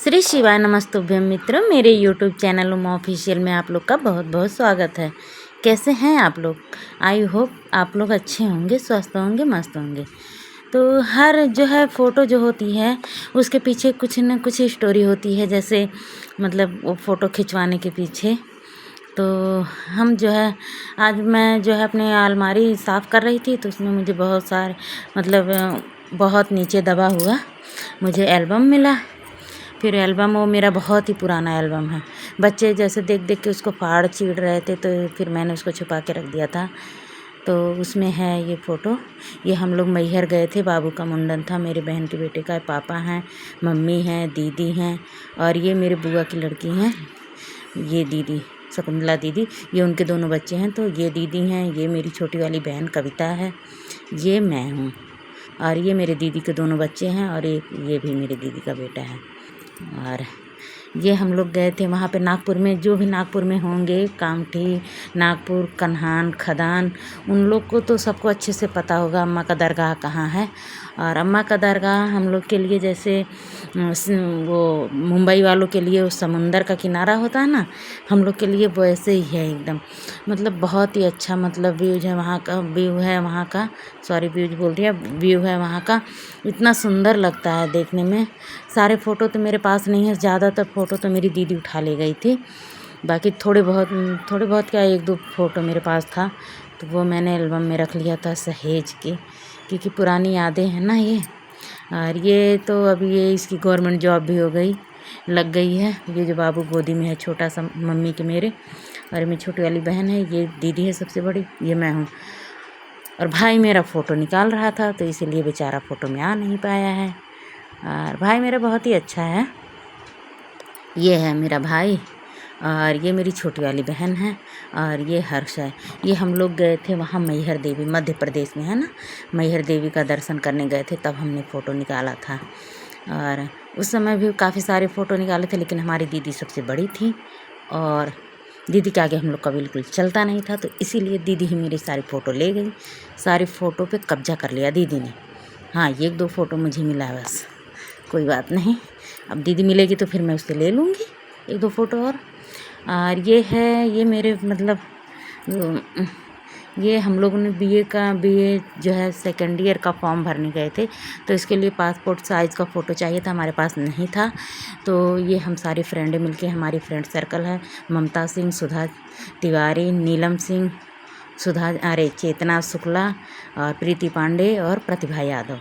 श्री शिवाय नमस्तुभ्यं मित्रों, मेरे यूट्यूब चैनल उमा ऑफिशियल में आप लोग का बहुत बहुत स्वागत है। कैसे हैं आप लोग? आई होप आप लोग अच्छे होंगे, स्वस्थ होंगे, मस्त होंगे। तो हर जो है फ़ोटो जो होती है उसके पीछे कुछ न कुछ स्टोरी होती है। जैसे मतलब वो फ़ोटो खिंचवाने के पीछे तो हम जो है आज मैं जो है अपनी अलमारी साफ़ कर रही थी, तो उसमें मुझे बहुत सारे मतलब बहुत नीचे दबा हुआ मुझे एल्बम मिला। फिर एल्बम वो मेरा बहुत ही पुराना एल्बम है। बच्चे जैसे देख देख के उसको फाड़ चीड़ रहे थे, तो फिर मैंने उसको छुपा के रख दिया था। तो उसमें है ये फ़ोटो। ये हम लोग मैहर गए थे, बाबू का मुंडन था, मेरे बहन के बेटे का। पापा हैं, मम्मी हैं, दीदी हैं और ये मेरे बुआ की लड़की हैं, ये दीदी शकुंतला दीदी। ये उनके दोनों बच्चे हैं। तो ये दीदी हैं, ये मेरी छोटी वाली बहन कविता है, ये मैं हूँ और ये मेरे दीदी के दोनों बच्चे हैं और एक ये भी मेरी दीदी का बेटा है। और ये हम लोग गए थे वहाँ पे नागपुर में, जो भी नागपुर में होंगे, कामठी, नागपुर, कन्हान, खदान, उन लोग को तो सबको अच्छे से पता होगा अम्मा का दरगाह कहाँ है। और अम्मा का दरगाह हम लोग के लिए जैसे वो मुंबई वालों के लिए वो समुंदर का किनारा होता है ना, हम लोग के लिए वो ऐसे ही है एकदम। मतलब बहुत ही अच्छा मतलब व्यूज है वहाँ का, व्यू है वहाँ का, सॉरी व्यूज बोल रही है, व्यू है वहाँ का। इतना सुंदर लगता है देखने में। सारे फ़ोटो तो मेरे पास नहीं है, ज़्यादातर फ़ोटो तो मेरी दीदी उठा ले गई थी। बाकी थोड़े बहुत क्या एक दो फ़ोटो मेरे पास था, तो वो मैंने एल्बम में रख लिया था सहेज के, क्योंकि पुरानी यादें हैं ना ये। और ये तो अभी ये इसकी गवर्नमेंट जॉब भी हो गई, लग गई है। ये जो बाबू गोदी में है छोटा सा मम्मी के मेरे, और मेरी छोटी वाली बहन है, ये दीदी है सबसे बड़ी, ये मैं हूँ। और भाई मेरा फ़ोटो निकाल रहा था, तो इसीलिए बेचारा फ़ोटो में आ नहीं पाया है। और भाई मेरा बहुत ही अच्छा है। ये है मेरा भाई और ये मेरी छोटी वाली बहन है और ये हर्ष है। ये हम लोग गए थे वहाँ मैहर देवी, मध्य प्रदेश में है ना, मैहर देवी का दर्शन करने गए थे, तब हमने फ़ोटो निकाला था। और उस समय भी काफ़ी सारे फ़ोटो निकाले थे, लेकिन हमारी दीदी सबसे बड़ी थी और दीदी के आगे हम लोग का बिल्कुल चलता नहीं था, तो इसीलिए दीदी ही मेरी सारी फ़ोटो ले गई। सारी फ़ोटो पे कब्जा कर लिया दीदी ने। हाँ, एक दो फ़ोटो मुझे मिला बस, कोई बात नहीं। अब दीदी मिलेगी तो फिर मैं उससे ले लूँगी एक दो फ़ोटो और ये है, ये मेरे मतलब ये हम लोगों ने बीए जो है सेकेंड ईयर का फॉर्म भरने गए थे, तो इसके लिए पासपोर्ट साइज़ का फ़ोटो चाहिए था, हमारे पास नहीं था। तो ये हम सारी फ्रेंडें मिलके, हमारी फ्रेंड सर्कल है, ममता सिंह, सुधा तिवारी, नीलम सिंह, चेतना शुक्ला और प्रीति पांडे और प्रतिभा यादव।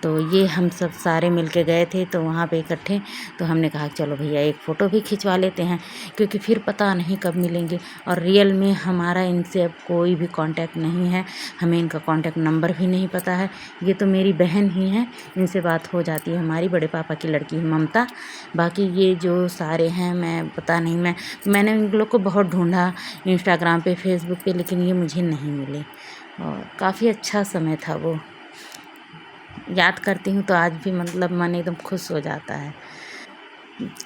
तो ये हम सब सारे मिलके गए थे, तो वहाँ पे इकट्ठे, तो हमने कहा चलो भैया एक फ़ोटो भी खिंचवा लेते हैं, क्योंकि फिर पता नहीं कब मिलेंगे। और रियल में हमारा इनसे अब कोई भी कांटेक्ट नहीं है, हमें इनका कांटेक्ट नंबर भी नहीं पता है। ये तो मेरी बहन ही है, इनसे बात हो जाती है, हमारी बड़े पापा की लड़की है ममता। बाकी ये जो सारे हैं मैं पता नहीं, मैंने इन लोग को बहुत ढूंढा इंस्टाग्राम पे, फेसबुक पे, लेकिन ये मुझे नहीं मिले। और काफ़ी अच्छा समय था वो, याद करती हूँ तो आज भी मतलब मन एकदम खुश हो जाता है,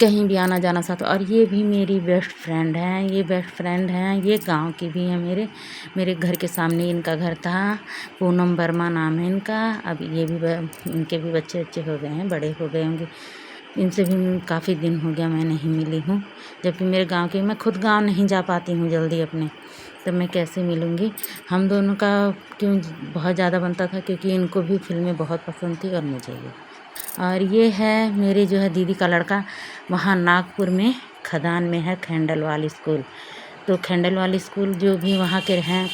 कहीं भी आना जाना साथ। और ये भी मेरी बेस्ट फ्रेंड है, ये बेस्ट फ्रेंड हैं, ये गांव की भी हैं मेरे घर के सामने इनका घर था, पूनम वर्मा नाम है इनका। अब ये भी इनके भी बच्चे हो गए हैं, बड़े हो गए होंगे। इनसे भी काफ़ी दिन हो गया मैं नहीं मिली हूँ, जबकि मेरे गांव के, मैं खुद गांव नहीं जा पाती हूँ जल्दी अपने, तो मैं कैसे मिलूँगी। हम दोनों का क्यों बहुत ज़्यादा बनता था, क्योंकि इनको भी फिल्में बहुत पसंद थी और मुझे भी। और ये है मेरे जो है दीदी का लड़का, वहाँ नागपुर में खदान में है खेंडलवाल स्कूल। तो खेंडलवाल स्कूल जो भी वहाँ के हैं,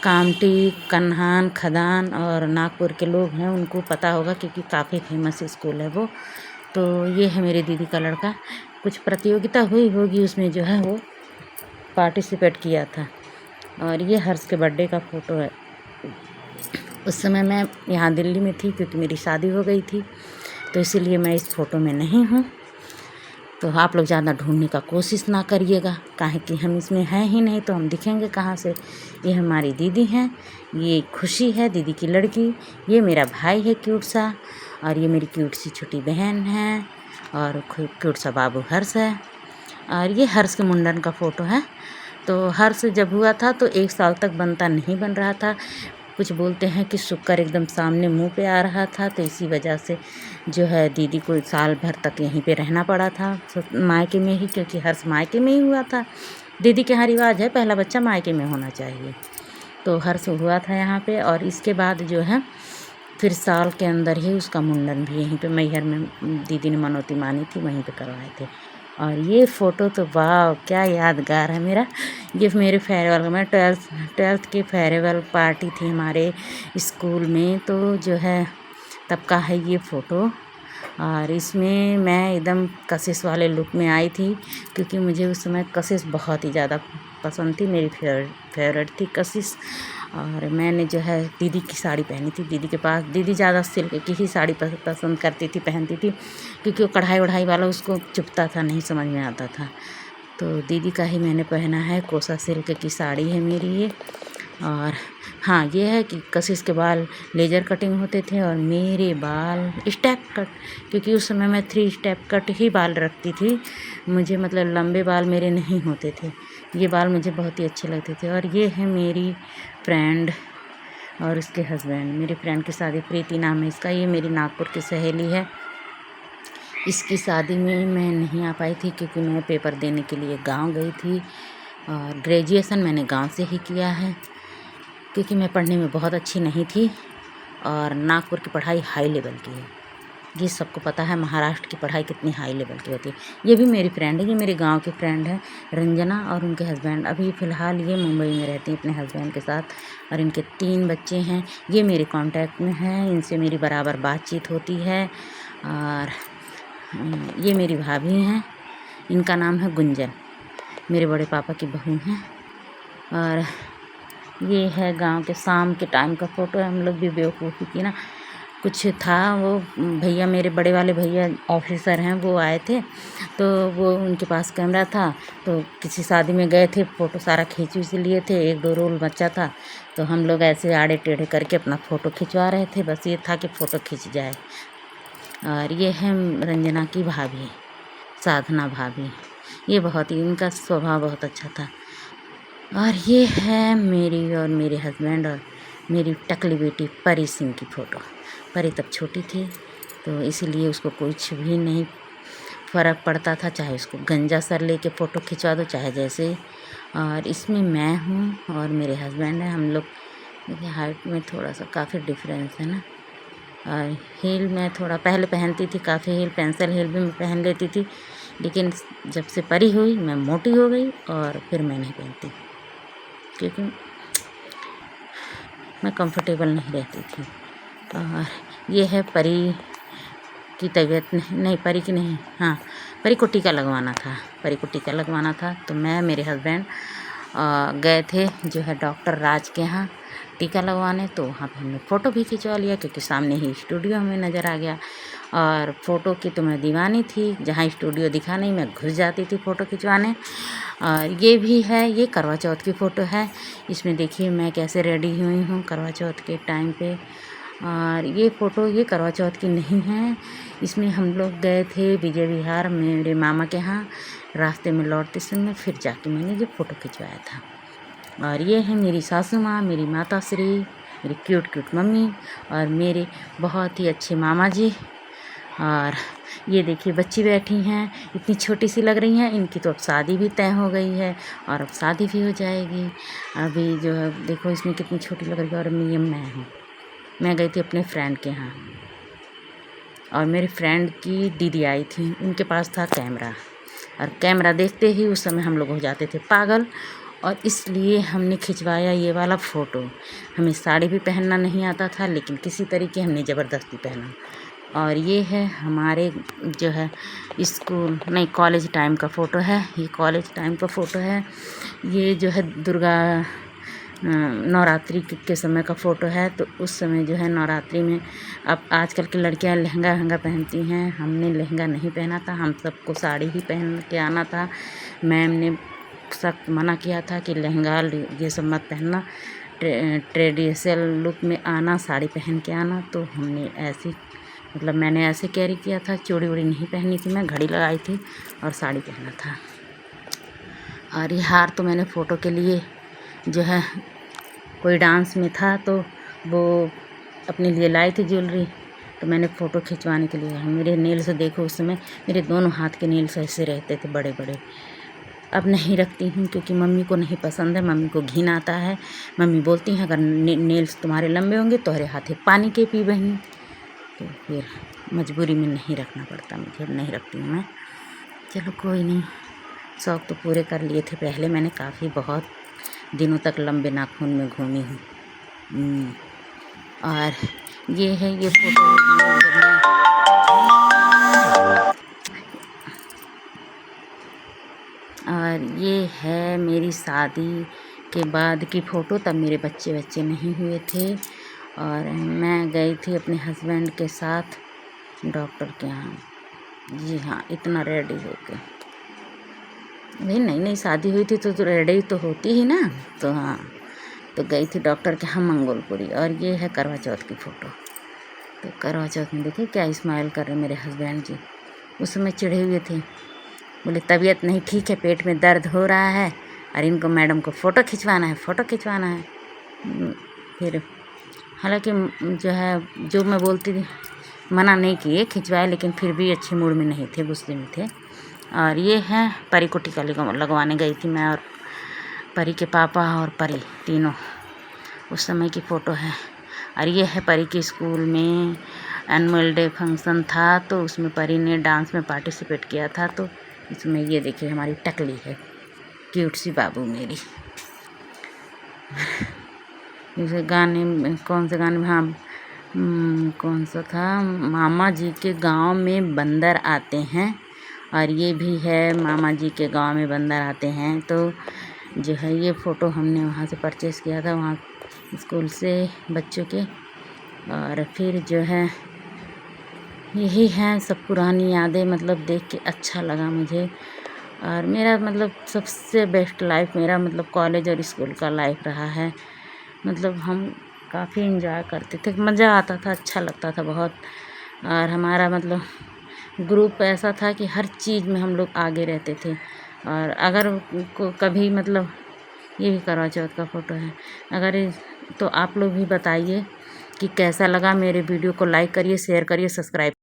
कामठी, कन्हान, खदान और नागपुर के लोग हैं, उनको पता होगा, क्योंकि काफ़ी फेमस स्कूल है वो। तो ये है मेरे दीदी का लड़का। कुछ प्रतियोगिता हुई होगी, उसमें जो है वो पार्टिसिपेट किया था। और ये हर्ष के बर्थडे का फ़ोटो है। उस समय मैं यहाँ दिल्ली में थी, क्योंकि मेरी शादी हो गई थी, तो इसीलिए मैं इस फ़ोटो में नहीं हूँ। तो आप लोग ज़्यादा ढूंढने का कोशिश ना करिएगा, काहे कि हम इसमें हैं ही नहीं, तो हम दिखेंगे कहाँ से। ये हमारी दीदी हैं, ये खुशी है दीदी की लड़की, ये मेरा भाई है क्यूट सा, और ये मेरी क्यूट सी छोटी बहन है, और क्यूट सा बाबू हर्ष है। और ये हर्ष के मुंडन का फ़ोटो है। तो हर्ष जब हुआ था तो 1 साल तक बनता नहीं बन रहा था, कुछ बोलते हैं कि शुक्र एकदम सामने मुंह पे आ रहा था, तो इसी वजह से जो है दीदी को साल भर तक यहीं पे रहना पड़ा था मायके में ही, क्योंकि हर्ष मायके में ही हुआ था। दीदी के यहाँ रिवाज है पहला बच्चा मायके में होना चाहिए, तो हर्ष हुआ था यहाँ पे। और इसके बाद जो है फिर साल के अंदर ही उसका मुंडन भी यहीं पे मैहर में दीदी ने मनौती मानी थी, वहीं पे करवाए थे। और ये फ़ोटो तो वाह क्या यादगार है मेरा। ये मेरे फेयरवेल का, मैं ट्वेल्थ की फेयरवेल पार्टी थी हमारे स्कूल में, तो जो है तब का है ये फ़ोटो। और इसमें मैं एकदम कशिश वाले लुक में आई थी, क्योंकि मुझे उस समय कशिश बहुत ही ज़्यादा पसंद थी, मेरी फेवरेट थी कशिश। और मैंने जो है दीदी की साड़ी पहनी थी, दीदी के पास दीदी ज़्यादा सिल्क की ही साड़ी पसंद करती थी, पहनती थी, क्योंकि वो कढ़ाई वढ़ाई वाला उसको चुभता था, नहीं समझ में आता था। तो दीदी का ही मैंने पहना है, कोसा सिल्क की साड़ी है मेरी ये। और हाँ ये है कि कशिश के बाल लेज़र कटिंग होते थे और मेरे बाल स्टेप कट, क्योंकि उस समय मैं 3 स्टेप कट ही बाल रखती थी, मुझे मतलब लंबे बाल मेरे नहीं होते थे, ये बाल मुझे बहुत ही अच्छे लगते थे। और ये है मेरी फ्रेंड और उसके हस्बैंड, मेरी फ्रेंड की शादी प्रीति नाम है इसका, ये मेरी नागपुर की सहेली है। इसकी शादी में मैं नहीं आ पाई थी, क्योंकि मैं पेपर देने के लिए गांव गई थी, और ग्रेजुएशन मैंने गांव से ही किया है, क्योंकि मैं पढ़ने में बहुत अच्छी नहीं थी, और नागपुर की पढ़ाई हाई लेवल की है। ये सबको पता है महाराष्ट्र की पढ़ाई कितनी हाई लेवल की होती है। ये भी मेरी फ्रेंड है, ये मेरे गांव की फ्रेंड है रंजना, और उनके हस्बैंड अभी फ़िलहाल ये मुंबई में रहती हैं अपने हस्बैंड के साथ, और इनके 3 बच्चे हैं। ये मेरे कांटेक्ट में हैं, इनसे मेरी बराबर बातचीत होती है। और ये मेरी भाभी हैं, इनका नाम है गुंजन, मेरे बड़े पापा की बहू हैं। और ये है गांव के शाम के टाइम का फ़ोटो है, हम लोग भी बेवकूफ़ी की ना, कुछ था वो भैया, मेरे बड़े वाले भैया ऑफिसर हैं, वो आए थे, तो वो उनके पास कैमरा था, तो किसी शादी में गए थे, फ़ोटो सारा खींच उच लिए थे, 1-2 रोल बचा था, तो हम लोग ऐसे आड़े टेढ़े करके अपना फ़ोटो खिंचवा रहे थे, बस ये था कि फ़ोटो खिंच जाए। और ये है रंजना की भाभी, साधना भाभी, ये बहुत ही, उनका स्वभाव बहुत अच्छा था। और ये है मेरी और मेरे हस्बैंड और मेरी टकली बेटी परी सिंह की फ़ोटो। परी तब छोटी थी, तो इसीलिए उसको कुछ भी नहीं फ़र्क पड़ता था, चाहे उसको गंजा सर लेके फ़ोटो खिंचवा दो, चाहे जैसे। और इसमें मैं हूँ और मेरे हस्बैंड हैं, हम लोग, देखिए हाइट में थोड़ा सा काफ़ी डिफरेंस है ना। और हील मैं थोड़ा पहले पहनती थी, काफ़ी हील, पेंसिल हील भी मैं पहन लेती थी, लेकिन जब से परी हुई मैं मोटी हो गई और फिर मैं नहीं पहनती, क्योंकि मैं कंफर्टेबल नहीं रहती थी। और ये है परी की तबीयत नहीं, परी की नहीं, हाँ परी को टीका लगवाना था, परी को टीका लगवाना था, तो मैं मेरे हस्बैंड गए थे जो है डॉक्टर राज के यहाँ टीका लगवाने, तो वहाँ पे हमने फ़ोटो भी खिंचवा लिया, क्योंकि सामने ही स्टूडियो हमें नज़र आ गया। और फ़ोटो की तो मैं दीवानी थी, जहाँ स्टूडियो दिखा नहीं मैं घुस जाती थी फ़ोटो खिंचवाने। और ये भी है, ये करवा चौथ की फ़ोटो है, इसमें देखिए मैं कैसे रेडी हुई हूँ करवा चौथ के टाइम पे। और ये फ़ोटो ये करवा चौथ की नहीं है, इसमें हम लोग गए थे विजय विहार मेरे मामा के यहाँ, रास्ते में लौटते समय फिर जाके मैंने ये फ़ोटो खिंचवाया था। और ये है मेरी सासू माँ, मेरी माता श्री, मेरी क्यूट क्यूट मम्मी, और मेरे बहुत ही अच्छे मामा जी। और ये देखिए बच्ची बैठी हैं, इतनी छोटी सी लग रही हैं, इनकी तो अब शादी भी तय हो गई है और अब शादी भी हो जाएगी। अभी जो है देखो इसमें कितनी छोटी लग रही है। और ये मैं हूँ, मैं गई थी अपने फ्रेंड के यहाँ, और मेरी फ्रेंड की दीदी आई थी, उनके पास था कैमरा, और कैमरा देखते ही उस समय हम लोग हो जाते थे पागल, और इसलिए हमने खिंचवाया ये वाला फ़ोटो। हमें साड़ी भी पहनना नहीं आता था, लेकिन किसी तरीके हमने ज़बरदस्ती पहना। और ये है हमारे जो है स्कूल नहीं कॉलेज टाइम का फ़ोटो है, ये कॉलेज टाइम का फ़ोटो है। ये जो है दुर्गा नवरात्रि के समय का फ़ोटो है, तो उस समय जो है नवरात्रि में, अब आजकल की लड़कियां लहंगा वहंगा पहनती हैं, हमने लहंगा नहीं पहना था, हम सबको साड़ी ही पहन के आना था। मैम ने सख्त मना किया था कि लहंगा ये सब मत पहनना, ट्रेडिशनल लुक में आना, साड़ी पहन के आना। तो हमने ऐसे मतलब मैंने ऐसे कैरी किया था, चूड़ी वूड़ी नहीं पहनी थी, मैं घड़ी लगाई थी और साड़ी पहना था। और ये हार तो मैंने फ़ोटो के लिए जो है कोई डांस में था तो वो अपने लिए लाए थे ज्वेलरी, तो मैंने फ़ोटो खिंचवाने के लिए, मेरे नेल्स देखो उस समय मेरे दोनों हाथ के नेल्स ऐसे रहते थे बड़े बड़े। अब नहीं रखती हूँ क्योंकि मम्मी को नहीं पसंद है, मम्मी को घिन आता है। मम्मी बोलती हैं अगर नेल्स तुम्हारे लंबे होंगे तो हरे हाथे पानी के पी बहनी, तो फिर मजबूरी में नहीं रखना पड़ता मुझे, नहीं रखती हूँ मैं। चलो कोई नहीं, शौक़ तो पूरे कर लिए थे पहले मैंने, काफ़ी बहुत दिनों तक लंबे नाखून में घूमी हूँ। और ये है, ये फ़ोटो और ये है मेरी शादी के बाद की फ़ोटो। तब मेरे बच्चे नहीं हुए थे और मैं गई थी अपने हस्बैंड के साथ डॉक्टर के यहाँ। जी हाँ, इतना रेडी होके, भाई नई शादी हुई थी तो रेडी तो होती ही ना। तो हाँ, तो गई थी डॉक्टर के यहाँ मंगोलपुरी। और ये है करवा चौथ की फ़ोटो। तो करवा चौथ में देखिए क्या स्माइल कर रहे मेरे हस्बैंड जी। उस समय चिढ़े हुए थे, बोले तबीयत नहीं ठीक है, पेट में दर्द हो रहा है और इनको मैडम को फ़ोटो खिंचवाना है, फ़ोटो खिंचवाना है। फिर हालांकि जो है, जो मैं बोलती थी मना नहीं किए, खिंचवाए, लेकिन फिर भी अच्छे मूड में नहीं थे, गुस्से में थे। और ये है परी को टीका लगवाने गई थी मैं और परी के पापा और परी तीनों, उस समय की फ़ोटो है। और ये है परी के स्कूल में एनुअल डे फंक्शन था, तो उसमें परी ने डांस में पार्टिसिपेट किया था। तो इसमें ये देखिए हमारी टकली है, क्यूट सी बाबू मेरी। जैसे गाने, कौन से गाने में, हाँ कौन सा था, मामा जी के गांव में बंदर आते हैं। और ये भी है मामा जी के गांव में बंदर आते हैं। तो जो है ये फ़ोटो हमने वहाँ से परचेज़ किया था, वहाँ स्कूल से बच्चों के। और फिर जो है यही है सब पुरानी यादें, मतलब देख के अच्छा लगा मुझे। और मेरा मतलब सबसे बेस्ट लाइफ मेरा मतलब कॉलेज और स्कूल का लाइफ रहा है। मतलब हम काफ़ी एंजॉय करते थे, मज़ा आता था, अच्छा लगता था बहुत। और हमारा मतलब ग्रुप ऐसा था कि हर चीज़ में हम लोग आगे रहते थे। और अगर कभी मतलब ये भी करवा चौथ का फ़ोटो है, अगर तो आप लोग भी बताइए कि कैसा लगा। मेरे वीडियो को लाइक करिए, शेयर करिए, सब्सक्राइब